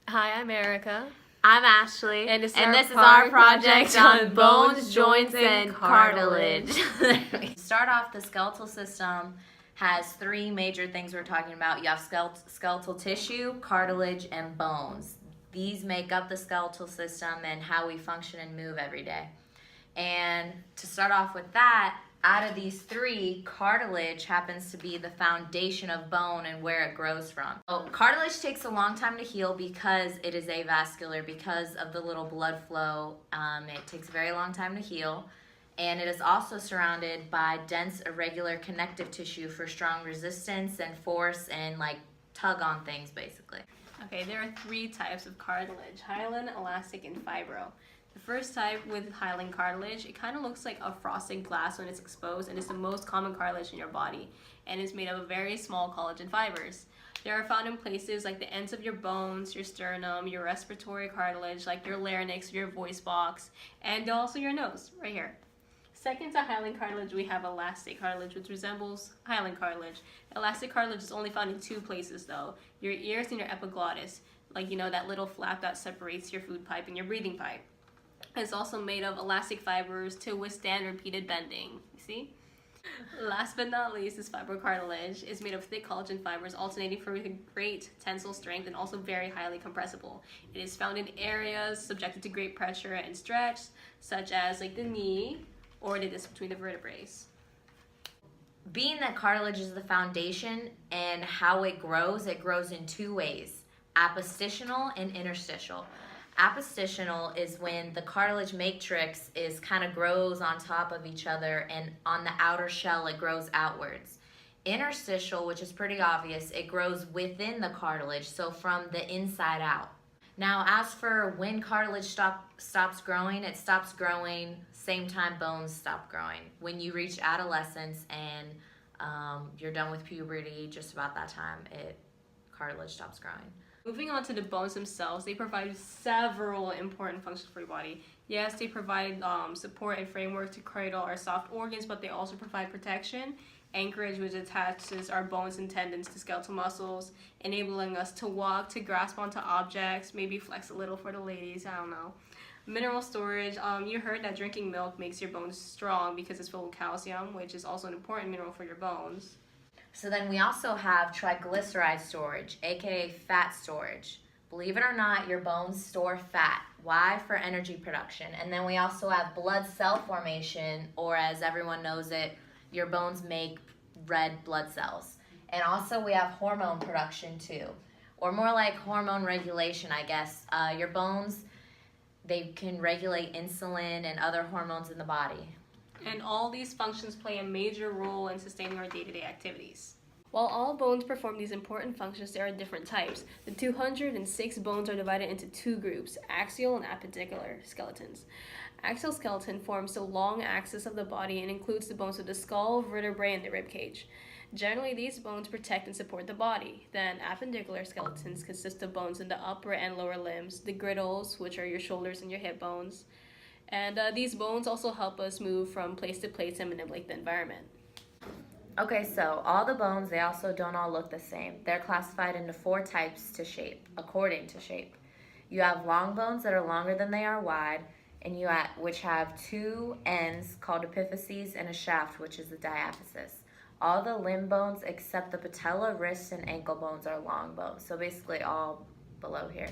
Hi, I'm Erica. I'm Ashley, and this is our project on bones, joints, and cartilage. Start off, the skeletal system has three major things we're talking about. You have skeletal tissue, cartilage, and bones. These make up the skeletal system and how we function and move every day. And to start off with that, out of these three, cartilage happens to be the foundation of bone and where it grows from. So cartilage takes a long time to heal because it is avascular, because of the little blood flow. It takes a very long time to heal. And it is also surrounded by dense, irregular connective tissue for strong resistance and force and like tug on things, basically. Okay, there are three types of cartilage: hyaline, elastic, and fibro. The first type with hyaline cartilage, it kind of looks like a frosted glass when it's exposed, and it's the most common cartilage in your body, and is made up of very small collagen fibers. They are found in places like the ends of your bones, your sternum, your respiratory cartilage, like your larynx, your voice box, and also your nose, right here. Second to hyaline cartilage, we have elastic cartilage, which resembles hyaline cartilage. Elastic cartilage is only found in two places, though: your ears and your epiglottis, like that little flap that separates your food pipe and your breathing pipe. It's also made of elastic fibers to withstand repeated bending. You see? Last but not least is fibrocartilage. It's made of thick collagen fibers alternating for great tensile strength and also very highly compressible. It is found in areas subjected to great pressure and stretch, such as like the knee or the disc between the vertebrae. Being that cartilage is the foundation and how it grows in two ways: apophyseal and interstitial. Apophyseal is when the cartilage matrix kind of grows on top of each other, and on the outer shell it grows outwards. Interstitial, which is pretty obvious, it grows within the cartilage, so from the inside out. Now, as for when cartilage stops growing, it stops growing same time bones stop growing. When you reach adolescence and you're done with puberty, just about that time, cartilage stops growing. Moving on to the bones themselves, they provide several important functions for your body. Yes, they provide support and framework to cradle our soft organs, but they also provide protection, anchorage, which attaches our bones and tendons to skeletal muscles, enabling us to walk, to grasp onto objects, maybe flex a little for the ladies, I don't know. Mineral storage, you heard that drinking milk makes your bones strong because it's full of calcium, which is also an important mineral for your bones. So then we also have triglyceride storage, aka fat storage. Believe it or not, your bones store fat. Why? For energy production. And then we also have blood cell formation, or as everyone knows it, your bones make red blood cells. And also we have hormone production too, or more like hormone regulation, I guess. Your bones, they can regulate insulin and other hormones in the body. And all these functions play a major role in sustaining our day-to-day activities. While all bones perform these important functions, there are different types. The 206 bones are divided into two groups: axial and appendicular skeletons. Axial skeleton forms the long axis of the body and includes the bones of the skull, vertebrae, and the rib cage. Generally, these bones protect and support the body. Then appendicular skeletons consist of bones in the upper and lower limbs, the griddles, which are your shoulders and your hip bones. And these bones also help us move from place to place and manipulate the environment. Okay, so all the bones, they also don't all look the same. They're classified into four types according to shape. You have long bones that are longer than they are wide, and which have two ends called epiphyses and a shaft, which is the diaphysis. All the limb bones except the patella, wrist, and ankle bones are long bones, so basically all below here.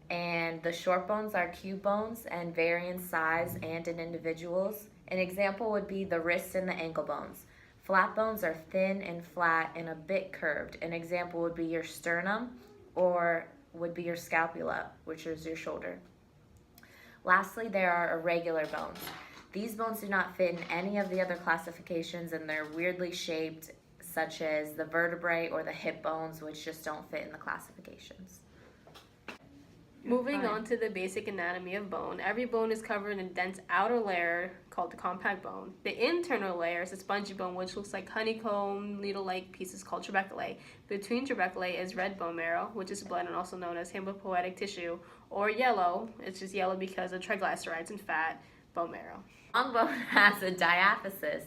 And the short bones are cube bones and vary in size and in individuals. An example would be the wrist and the ankle bones. Flat bones are thin and flat and a bit curved. An example would be your sternum, or would be your scapula, which is your shoulder. Lastly, there are irregular bones. These bones do not fit in any of the other classifications, and they're weirdly shaped, such as the vertebrae or the hip bones, which just don't fit in the classifications. Moving on to the basic anatomy of bone, every bone is covered in a dense outer layer called the compact bone. The internal layer is a spongy bone, which looks like honeycomb, needle-like pieces called trabeculae. Between trabeculae is red bone marrow, which is blood and also known as hematopoietic tissue, or yellow. It's just yellow because of triglycerides and fat, bone marrow. Long bone has a diaphysis,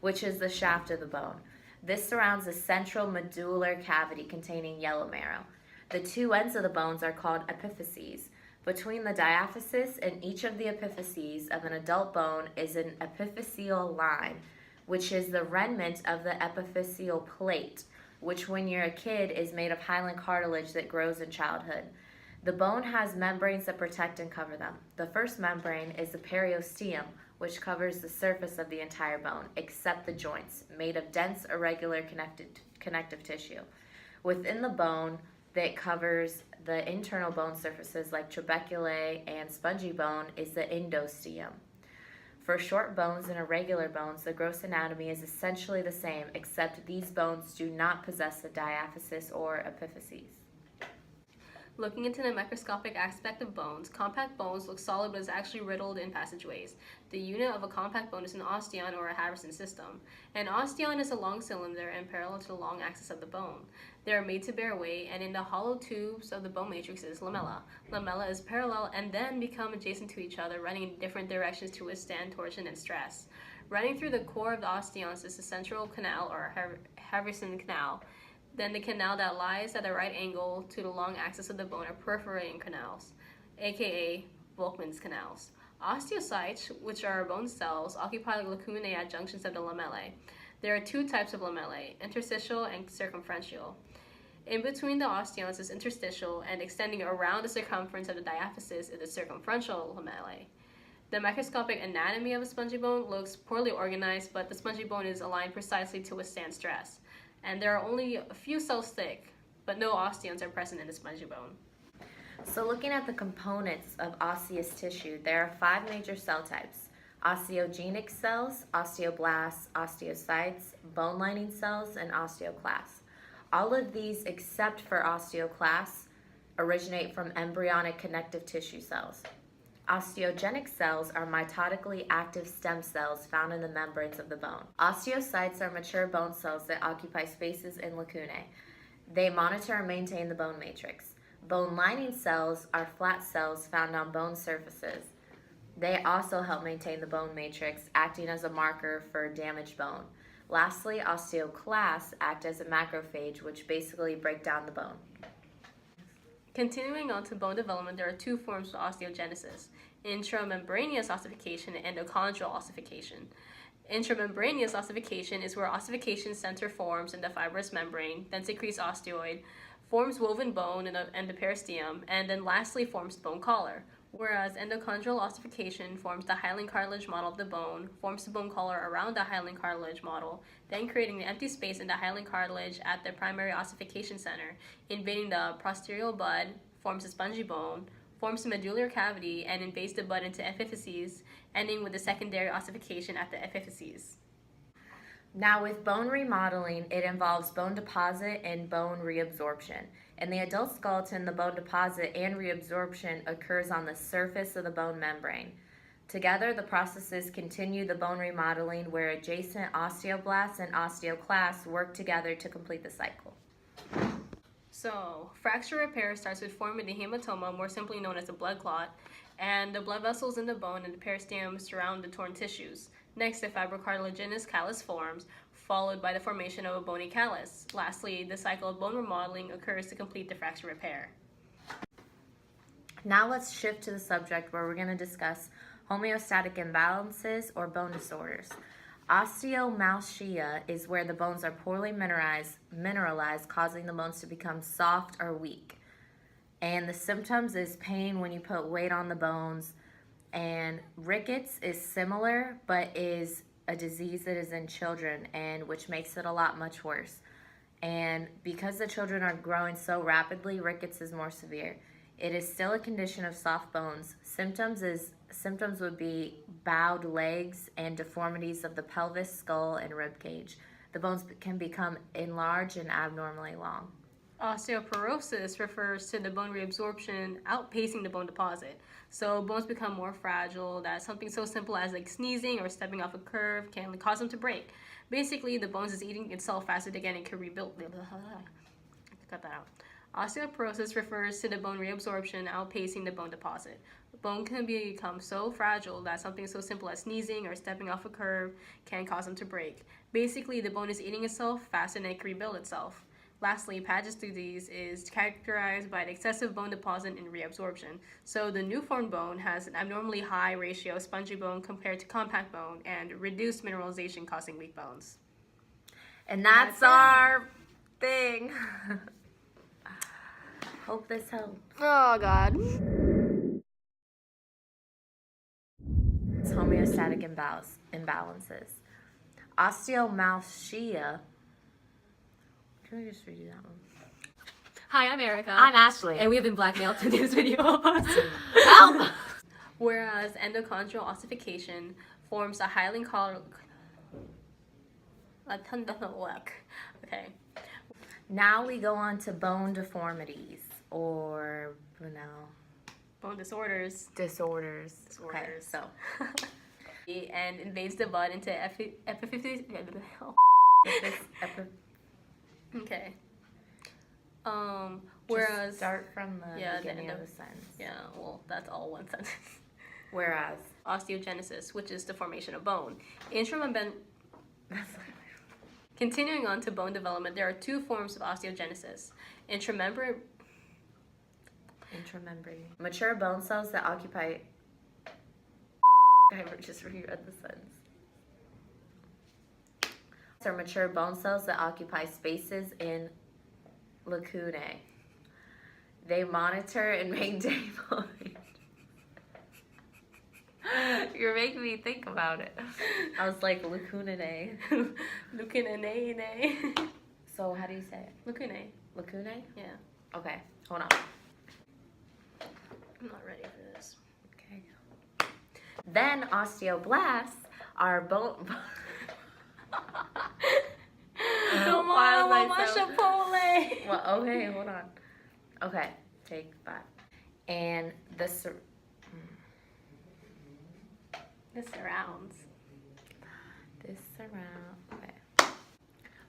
which is the shaft of the bone. This surrounds the central medullary cavity containing yellow marrow. The two ends of the bones are called epiphyses. Between the diaphysis and each of the epiphyses of an adult bone is an epiphyseal line, which is the remnant of the epiphyseal plate, which when you're a kid is made of hyaline cartilage that grows in childhood. The bone has membranes that protect and cover them. The first membrane is the periosteum, which covers the surface of the entire bone, except the joints, made of dense, irregular connective tissue. Within the bone that covers the internal bone surfaces like trabeculae and spongy bone is the endosteum. For short bones and irregular bones, the gross anatomy is essentially the same, except these bones do not possess a diaphysis or epiphyses. Looking into the microscopic aspect of bones, compact bones look solid but is actually riddled in passageways. The unit of a compact bone is an osteon or a Harrison system. An osteon is a long cylinder and parallel to the long axis of the bone. They are made to bear weight, and in the hollow tubes of the bone matrix is lamella. Lamella is parallel and then become adjacent to each other, running in different directions to withstand torsion and stress. Running through the core of the osteons is the central canal or Harrison canal. Then the canal that lies at the right angle to the long axis of the bone are perforating canals, aka Volkmann's canals. Osteocytes, which are bone cells, occupy the lacunae at junctions of the lamellae. There are two types of lamellae, interstitial and circumferential. In between the osteons is interstitial, and extending around the circumference of the diaphysis is the circumferential lamellae. The microscopic anatomy of a spongy bone looks poorly organized, but the spongy bone is aligned precisely to withstand stress. And there are only a few cells thick, but no osteons are present in the spongy bone. So looking at the components of osseous tissue, there are 5 major cell types: osteogenic cells, osteoblasts, osteocytes, bone lining cells, and osteoclasts. All of these, except for osteoclasts, originate from embryonic connective tissue cells. Osteogenic cells are mitotically active stem cells found in the membranes of the bone. Osteocytes are mature bone cells that occupy spaces in lacunae. They monitor and maintain the bone matrix. Bone lining cells are flat cells found on bone surfaces. They also help maintain the bone matrix, acting as a marker for damaged bone. Lastly, osteoclasts act as a macrophage, which basically break down the bone. Continuing on to bone development, there are 2 forms of osteogenesis: intramembraneous ossification and endochondral ossification. Intramembraneous ossification is where ossification center forms in the fibrous membrane, then secretes osteoid, forms woven bone in the periosteum, and then lastly forms bone collar. Whereas endochondral ossification forms the hyaline cartilage model of the bone, forms the bone collar around the hyaline cartilage model, then creating an empty space in the hyaline cartilage at the primary ossification center, invading the posterior bud, forms a spongy bone, forms the medullary cavity, and invades the bud into epiphyses, ending with the secondary ossification at the epiphyses. Now, with bone remodeling, it involves bone deposit and bone reabsorption. In the adult skeleton, the bone deposit and reabsorption occurs on the surface of the bone membrane. Together, the processes continue the bone remodeling where adjacent osteoblasts and osteoclasts work together to complete the cycle. So, fracture repair starts with forming the hematoma, more simply known as a blood clot, and the blood vessels in the bone and the periosteum surround the torn tissues. Next, the fibrocartilaginous callus forms, followed by the formation of a bony callus. Lastly, the cycle of bone remodeling occurs to complete the fracture repair. Now let's shift to the subject where we're going to discuss homeostatic imbalances or bone disorders. Osteomalcia is where the bones are poorly mineralized, causing the bones to become soft or weak. And the symptoms is pain when you put weight on the bones. And rickets is similar, but is a disease that is in children, and which makes it a lot much worse. And because the children are growing so rapidly, rickets is more severe. It is still a condition of soft bones. Symptoms would be bowed legs and deformities of the pelvis, skull, and rib cage. The bones can become enlarged and abnormally long. Osteoporosis refers to the bone reabsorption outpacing the bone deposit. So bones become more fragile, that something so simple as like sneezing or stepping off a curve can cause them to break. Basically, the bones is eating itself faster again and can rebuild. Cut that out. Osteoporosis refers to the bone reabsorption outpacing the bone deposit. The bone can become so fragile that something so simple as sneezing or stepping off a curve can cause them to break. Basically, the bone is eating itself faster than it can rebuild itself. Lastly, Paget's disease is characterized by an excessive bone deposit and reabsorption. So the new formed bone has an abnormally high ratio of spongy bone compared to compact bone and reduced mineralization causing weak bones. And that's our thing. Hope this helps. Oh God. It's homeostatic imbalances. Osteomalacia. Can we just redo that one? Hi, I'm Erica. I'm Ashley. And we have been blackmailed to do this video. Help! Whereas endochondral ossification forms a highly that doesn't work. Okay. Now we go on to bone deformities or Bone disorders. disorders. Okay, So and invades the blood into epiphyses. Okay. Whereas start from the beginning of the sentence. Yeah, well, that's all one sentence. Whereas Osteogenesis, which is the formation of bone. Continuing on to bone development, there are two forms of osteogenesis. Intramembrane. Mature bone cells that occupy. I just reread the sentence. Are mature bone cells that occupy spaces in lacunae. They monitor and maintain bone. You're making me think about it. I was like lacunae. Lacunae. So how do you say it? Lacunae. Lacunae? Yeah. Okay, hold on. I'm not ready for this. Okay. Then osteoblasts are bone. Come on, I want Chipotle. Well, okay, hold on. Okay, take 5. And This surrounds. Okay.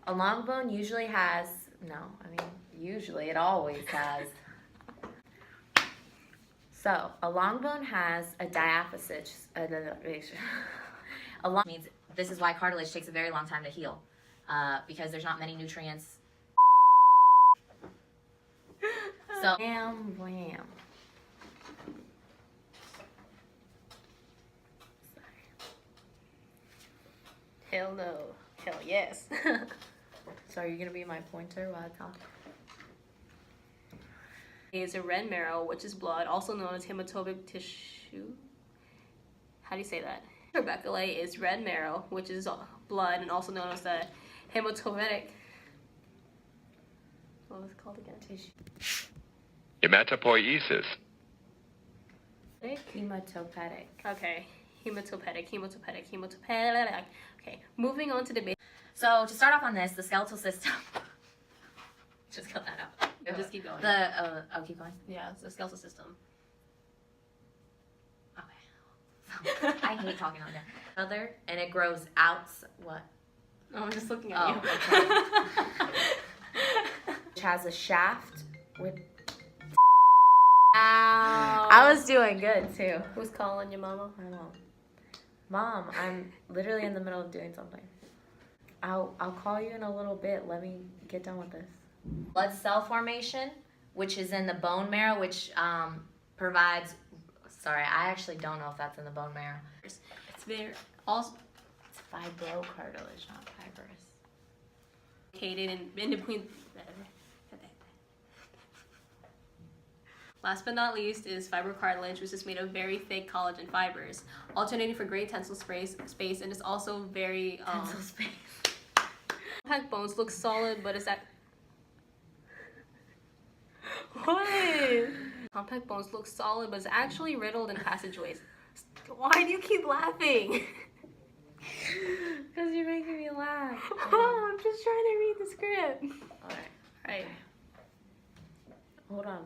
A long bone usually has, usually it always has. So, a long bone has a diaphysis. A long Means this is why cartilage takes a very long time to heal, because there's not many nutrients. So wham, wham. Hell no. Hell yes. So, are you gonna be my pointer while I talk? Is a red marrow, which is blood, also known as hematopoietic tissue. How do you say that? Tuberculi is red marrow, which is blood, and also known as the hematopoietic. What was it called again? Tissue. Hematopoiesis. Hematopoietic. Okay. Hematopoietic. Okay. Moving on to the base. So to start off on this, the skeletal system. Just cut that out. Just keep going. Keep going. Yeah, it's the skeletal system. Okay. I hate talking on there. Other, and it grows out. What? Oh, I'm just looking at you. Okay. Which has a shaft with. Ow. I was doing good too. Who's calling your mama? I know. Mom, I'm literally in the middle of doing something. I'll call you in a little bit. Let me get done with this. Blood cell formation, which is in the bone marrow, which provides. Sorry, I actually don't know if that's in the bone marrow. It's very also It's fibrocartilage, not fibrous. located in between. Last but not least is fibrocartilage, which is made of very thick collagen fibers, alternating for great tensile space, and is also very Tensile space. compact bones look solid, but it's that. What? Compact bones look solid, but it's actually riddled in passageways. Why do you keep laughing? Because you're making me laugh. Oh, I'm just trying to read the script. Alright. Right. Hold on.